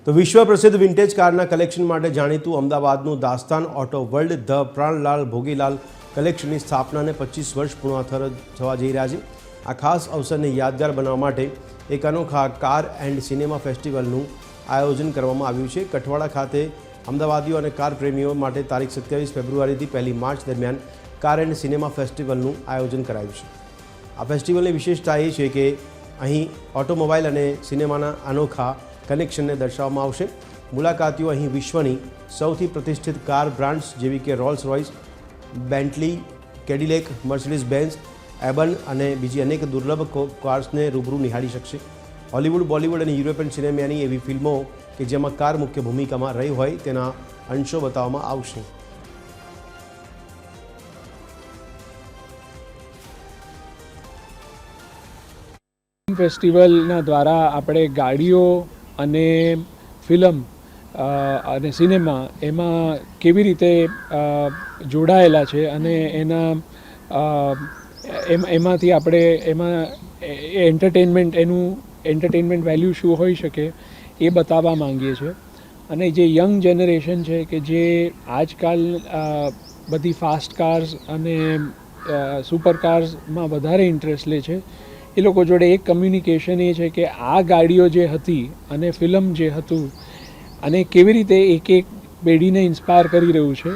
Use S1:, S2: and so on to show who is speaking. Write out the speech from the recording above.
S1: તો વિશ્વ પ્રસિદ્ધ વિન્ટેજ કારના કલેક્શન માટે જાણીતું અમદાવાદનું Dastan auto world the Pranlal Bhogilal કલેક્શનની સ્થાપનાને 25 વર્ષ પૂર્ણ થવા જઈ રહ્યા છે। આ ખાસ અવસરને યાદગાર બનાવવા માટે એક અનોખા કાર એન્ડ સિનેમા ફેસ્ટિવલનું આયોજન કરવામાં આવ્યું છે। કઠવાડા ખાતે અમદાવાદીઓ અને કાર પ્રેમીઓ માટે તારીખ 27 ફેબ્રુઆરીથી 1 માર્ચ દરમિયાન કાર એન્ડ સિનેમા ફેસ્ટિવલનું આયોજન કરાયું છે। આ ફેસ્ટિવલની વિશેષતા એ છે કે અહીં ઓટોમોબાઈલ અને સિનેમાના અનોખા કનેક્શનને દર્શાવવામાં આવશે। મુલાકાતીઓ અહીં વિશ્વની સૌથી પ્રતિષ્ઠિત કાર બ્રાન્ડ્સ જેવી કે Rolls Royce, Bentley, Cadillac, Mercedes Benz, એબન અને બીજી અનેક દુર્લભ કાર્સને રૂબરૂ નિહાળી શકશે। હોલિવૂડ, બોલિવૂડ અને યુરોપિયન સિનેમાની એવી ફિલ્મો કે જેમાં કાર મુખ્ય ભૂમિકામાં રહી હોય તેના અંશો બતાવવામાં આવશે।
S2: ફેસ્ટિવલના દ્વારા આપણે ગાડીઓ અને ફિલ્મ અને સિનેમા એમાં કેવી રીતે જોડાયેલા છે અને એમાંથી આપણે એન્ટરટેનમેન્ટ વેલ્યુ શું હોઈ શકે એ બતાવવા માંગીએ છીએ। અને જે યંગ જનરેશન છે કે જે આજકાલ બધી ફાસ્ટ કાર્સ અને સુપર કાર્સમાં વધારે ઇન્ટરેસ્ટ લે છે, એ લોકો જોડે એક કમ્યુનિકેશન એ છે કે આ ગાડીઓ જે હતી અને ફિલ્મ જે હતું અને કેવી રીતે એક પેઢીને ઇન્સ્પાયર કરી રહ્યું છે।